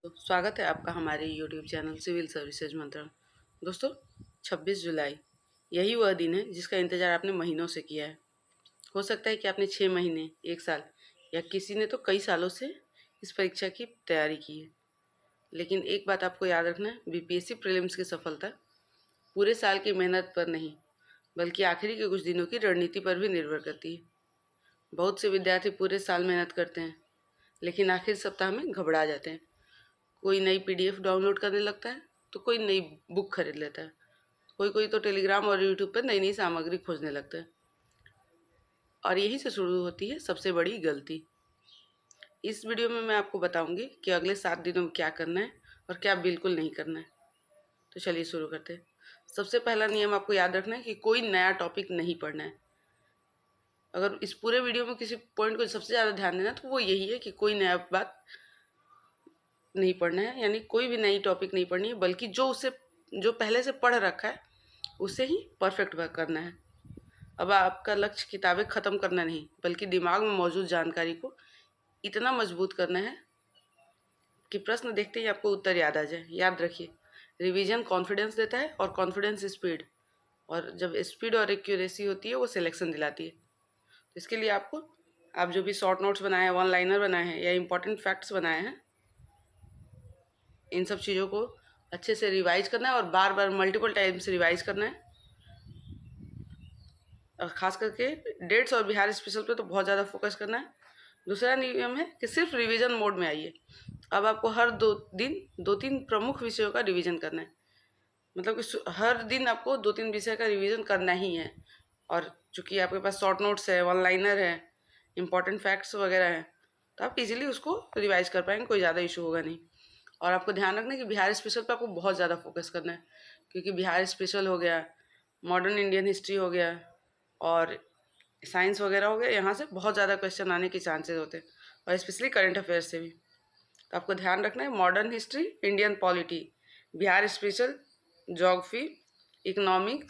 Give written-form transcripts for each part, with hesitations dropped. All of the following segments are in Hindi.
स्वागत है आपका हमारे YouTube चैनल सिविल सर्विसेज मंत्रण। दोस्तों, 26 जुलाई यही वह दिन है जिसका इंतज़ार आपने महीनों से किया है। हो सकता है कि आपने 6 महीने, 1 साल या किसी ने तो कई सालों से इस परीक्षा की तैयारी की है। लेकिन एक बात आपको याद रखना है, बीपीएससी प्रीलिम्स की सफलता पूरे साल की मेहनत पर नहीं, बल्कि आखिरी के कुछ दिनों की रणनीति पर भी निर्भर करती है। बहुत से विद्यार्थी पूरे साल मेहनत करते हैं, लेकिन आखिरी सप्ताह में घबरा जाते हैं। कोई नई पीडीएफ डाउनलोड करने लगता है तो कोई नई बुक खरीद लेता है, कोई कोई तो टेलीग्राम और यूट्यूब पर नई नई सामग्री खोजने लगता है। और यहीं से शुरू होती है सबसे बड़ी गलती। इस वीडियो में मैं आपको बताऊंगी कि अगले 7 दिनों में क्या करना है और क्या बिल्कुल नहीं करना है। तो चलिए शुरू करते हैं। सबसे पहला नियम आपको याद रखना है कि कोई नया टॉपिक नहीं पढ़ना है। अगर इस पूरे वीडियो में किसी पॉइंट को सबसे ज़्यादा ध्यान देना तो वो यही है कि कोई नया बात नहीं पढ़ना है, यानी कोई भी नई टॉपिक नहीं पढ़नी है, बल्कि जो पहले से पढ़ रखा है उसे ही परफेक्ट करना है। अब आपका लक्ष्य किताबें ख़त्म करना नहीं, बल्कि दिमाग में मौजूद जानकारी को इतना मजबूत करना है कि प्रश्न देखते ही आपको उत्तर याद आ जाए। याद रखिए, रिवीजन कॉन्फिडेंस देता है और कॉन्फिडेंस स्पीड, और जब स्पीड और एक्यूरेसी होती है वो सिलेक्शन दिलाती है। तो इसके लिए आप जो भी शॉर्ट नोट्स बनाए हैं, वन लाइनर बनाए हैं या इंपॉर्टेंट फैक्ट्स बनाए हैं, इन सब चीज़ों को अच्छे से रिवाइज करना है और बार बार मल्टीपल टाइम्स रिवाइज करना है। खास करके डेट्स और बिहार स्पेशल पे तो बहुत ज़्यादा फोकस करना है। दूसरा नियम है कि सिर्फ रिवीजन मोड में आइए। अब आपको हर 2-3 प्रमुख विषयों का रिवीजन करना है। मतलब कि हर दिन आपको 2-3 विषय का रिवीजन करना ही है। और चूँकि आपके पास शॉर्ट नोट्स है, वन लाइनर है, इंपॉर्टेंट फैक्ट्स वगैरह हैं, तो आप इजीली उसको रिवाइज कर पाएंगे, कोई ज़्यादा इशू होगा नहीं। और आपको ध्यान रखना है कि बिहार स्पेशल पे आपको बहुत ज़्यादा फोकस करना है, क्योंकि बिहार स्पेशल हो गया, मॉडर्न इंडियन हिस्ट्री हो गया और साइंस वगैरह हो गया, यहाँ से बहुत ज़्यादा क्वेश्चन आने के चांसेस होते हैं, और स्पेशली करंट अफेयर्स से भी। तो आपको ध्यान रखना है modern history, Indian polity, Bihar special, geography, economy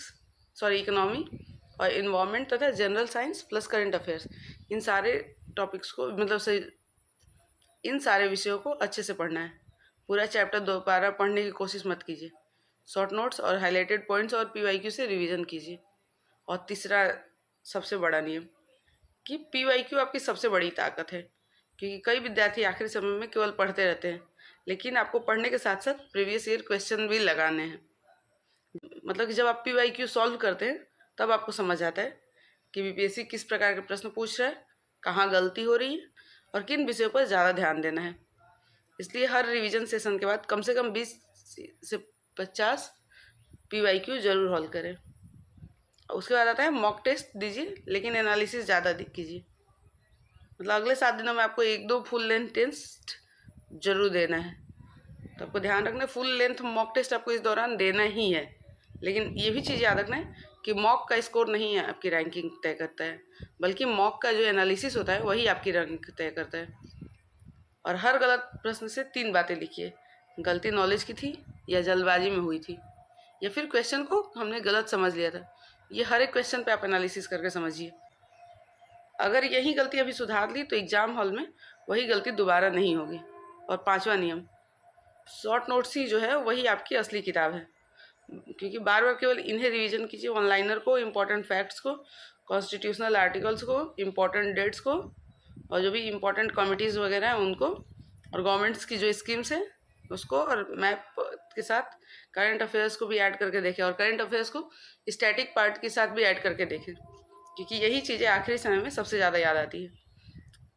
और इन्वायरमेंट तथा general science plus current affairs, इन सारे टॉपिक्स को मतलब सही इन सारे विषयों को अच्छे से पढ़ना है। पूरा चैप्टर दोबारा पढ़ने की कोशिश मत कीजिए। शॉर्ट नोट्स और हाईलाइटेड पॉइंट्स और पीवाईक्यू से रिवीजन कीजिए। और तीसरा सबसे बड़ा नियम कि पीवाईक्यू आपकी सबसे बड़ी ताकत है, क्योंकि कई विद्यार्थी आखिरी समय में केवल पढ़ते रहते हैं, लेकिन आपको पढ़ने के साथ साथ प्रीवियस ईयर क्वेश्चन भी लगाने हैं। मतलब कि जब आप पीवाईक्यू सॉल्व करते हैं तब आपको समझ आता है कि बीपीएससी किस प्रकार के प्रश्न पूछ रहा है, कहाँ गलती हो रही है और किन विषयों पर ज़्यादा ध्यान देना है। इसलिए हर रिवीजन सेशन के बाद कम से कम 20 से 50 पीवाईक्यू जरूर हल करें। उसके बाद आता है मॉक टेस्ट दीजिए, लेकिन एनालिसिस ज़्यादा कीजिए। मतलब अगले 7 दिनों में आपको 1-2 फुल लेंथ टेस्ट जरूर देना है। तो आपको ध्यान रखना है फुल लेंथ मॉक टेस्ट आपको इस दौरान देना ही है, लेकिन ये भी चीज़ याद रखना है कि मॉक का स्कोर नहीं है आपकी रैंकिंग तय करता है, बल्कि मॉक का जो एनालिसिस होता है वही आपकी रैंक तय करता है। और हर गलत प्रश्न से 3 बातें लिखिए: गलती नॉलेज की थी, या जल्दबाजी में हुई थी, या फिर क्वेश्चन को हमने गलत समझ लिया था। ये हर एक क्वेश्चन पे आप एनालिसिस करके समझिए। अगर यही गलती अभी सुधार ली तो एग्ज़ाम हॉल में वही गलती दोबारा नहीं होगी। और 5वां नियम, शॉर्ट नोट्स ही जो है वही आपकी असली किताब है, क्योंकि बार बार केवल इन्हें रिवीजन कीजिए, वन लाइनर को, इम्पोर्टेंट फैक्ट्स को, कॉन्स्टिट्यूशनल आर्टिकल्स को, इम्पोर्टेंट डेट्स को, और जो भी इम्पोर्टेंट कमिटीज़ वगैरह हैं उनको, और गवर्नमेंट्स की जो स्कीम्स हैं उसको, और मैप के साथ करंट अफेयर्स को भी ऐड करके देखें, और करंट अफेयर्स को स्टैटिक पार्ट के साथ भी ऐड करके देखें, क्योंकि यही चीज़ें आखिरी समय में सबसे ज़्यादा याद आती है।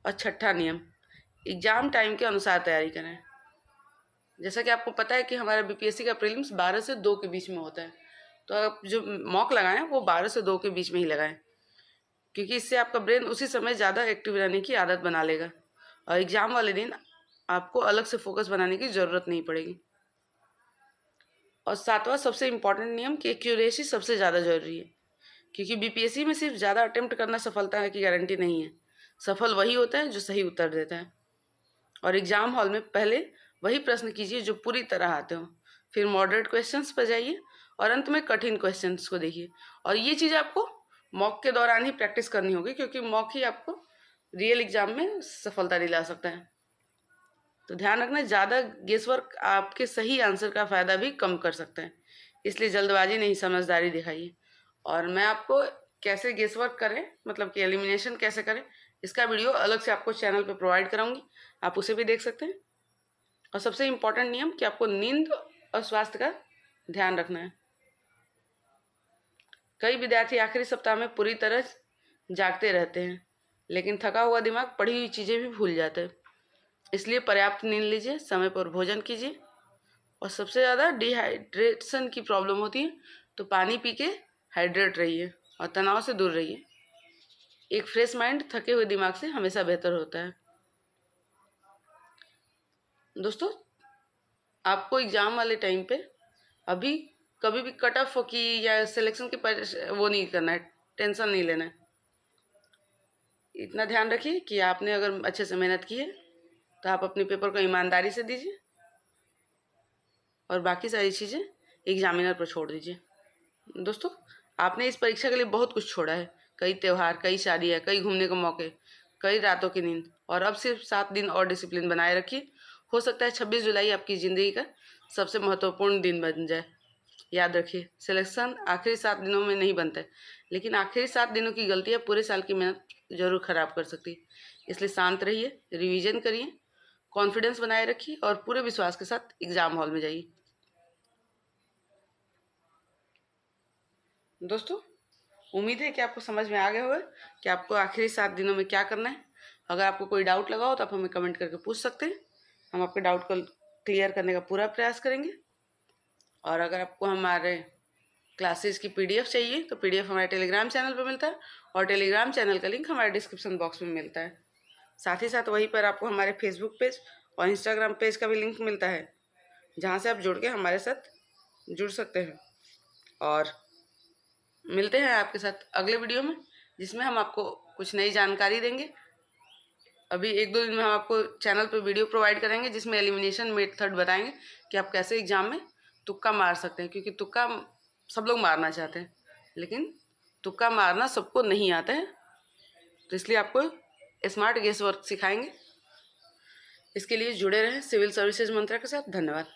और 6ठा नियम, एग्ज़ाम टाइम के अनुसार तैयारी करें। जैसा कि आपको पता है कि हमारा बीपीएससी का प्रीलिम्स 12 से 2 के बीच में होता है, तो आप जो मॉक लगाएं वो 12 से 2 के बीच में ही लगाएं, क्योंकि इससे आपका ब्रेन उसी समय ज़्यादा एक्टिव रहने की आदत बना लेगा, और एग्ज़ाम वाले दिन आपको अलग से फोकस बनाने की ज़रूरत नहीं पड़ेगी। और 7वां सबसे इम्पॉर्टेंट नियम कि एक्यूरेसी सबसे ज़्यादा ज़रूरी है, क्योंकि बीपीएससी में सिर्फ ज़्यादा अटेम्प्ट करना सफलता की गारंटी नहीं है। सफल वही होता है जो सही उत्तर देता है। और एग्ज़ाम हॉल में पहले वही प्रश्न कीजिए जो पूरी तरह आते हों, फिर मॉडरेट क्वेश्चंस पर जाइए, और अंत में कठिन क्वेश्चंस को देखिए। और ये चीज़ आपको मॉक के दौरान ही प्रैक्टिस करनी होगी, क्योंकि मॉक ही आपको रियल एग्ज़ाम में सफलता दिला सकता है। तो ध्यान रखना, ज़्यादा गेस वर्क आपके सही आंसर का फ़ायदा भी कम कर सकते हैं, इसलिए जल्दबाजी नहीं, समझदारी दिखाइए। और मैं आपको कैसे गेस वर्क करें, मतलब कि एलिमिनेशन कैसे करें, इसका वीडियो अलग से आपको चैनल पे प्रोवाइड कराऊंगी, आप उसे भी देख सकते हैं। और सबसे इम्पोर्टेंट नियम कि आपको नींद और स्वास्थ्य का ध्यान रखना है। कई विद्यार्थी आखिरी सप्ताह में पूरी तरह जागते रहते हैं, लेकिन थका हुआ दिमाग पढ़ी हुई चीज़ें भी भूल जाता है। इसलिए पर्याप्त नींद लीजिए, समय पर भोजन कीजिए, और सबसे ज़्यादा डिहाइड्रेशन की प्रॉब्लम होती है, तो पानी पी के हाइड्रेट रहिए और तनाव से दूर रहिए। एक फ्रेश माइंड थके हुए दिमाग से हमेशा बेहतर होता है। दोस्तों, आपको एग्ज़ाम वाले टाइम पे अभी कभी भी कट ऑफ की या सिलेक्शन की वो नहीं करना है, टेंशन नहीं लेना है। इतना ध्यान रखिए कि आपने अगर अच्छे से मेहनत की है तो आप अपने पेपर को ईमानदारी से दीजिए, और बाकी सारी चीज़ें एग्जामिनर पर छोड़ दीजिए। दोस्तों, आपने इस परीक्षा के लिए बहुत कुछ छोड़ा है, कई त्यौहार, कई शादियाँ, कई घूमने के मौके, कई रातों की नींद, और अब सिर्फ 7 दिन और डिसिप्लिन बनाए रखिए। हो सकता है 26 जुलाई आपकी ज़िंदगी का सबसे महत्वपूर्ण दिन बन जाए। याद रखिए, सिलेक्शन आखिरी 7 दिनों में नहीं बनता है, लेकिन आखिरी 7 दिनों की गलतियाँ पूरे साल की मेहनत जरूर खराब कर सकती है। इसलिए शांत रहिए, रिवीजन करिए, कॉन्फिडेंस बनाए रखिए और पूरे विश्वास के साथ एग्ज़ाम हॉल में जाइए। दोस्तों, उम्मीद है कि आपको समझ में आ गया होगा कि आपको आखिरी 7 दिनों में क्या करना है। अगर आपको कोई डाउट लगा हो तो आप हमें कमेंट करके पूछ सकते हैं, हम आपके डाउट को क्लियर करने का पूरा प्रयास करेंगे। और अगर आपको हमारे क्लासेस की पीडीएफ चाहिए तो पीडीएफ हमारे टेलीग्राम चैनल पर मिलता है, और टेलीग्राम चैनल का लिंक हमारे डिस्क्रिप्शन बॉक्स में मिलता है। साथ ही साथ वहीं पर आपको हमारे फेसबुक पेज और इंस्टाग्राम पेज का भी लिंक मिलता है, जहाँ से आप जुड़ के हमारे साथ जुड़ सकते हैं। और मिलते हैं आपके साथ अगले वीडियो में, जिसमें हम आपको कुछ नई जानकारी देंगे। अभी 1-2 दिन में हम आपको चैनल पर वीडियो प्रोवाइड करेंगे जिसमें एलिमिनेशन मेथड बताएंगे कि आप कैसे एग्जाम में तुक्का मार सकते हैं, क्योंकि तुक्का सब लोग मारना चाहते हैं, लेकिन तुक्का मारना सबको नहीं आता है। तो इसलिए आपको स्मार्ट गेस वर्क सिखाएंगे। इसके लिए जुड़े रहें सिविल सर्विसेज मंत्रा के साथ। धन्यवाद।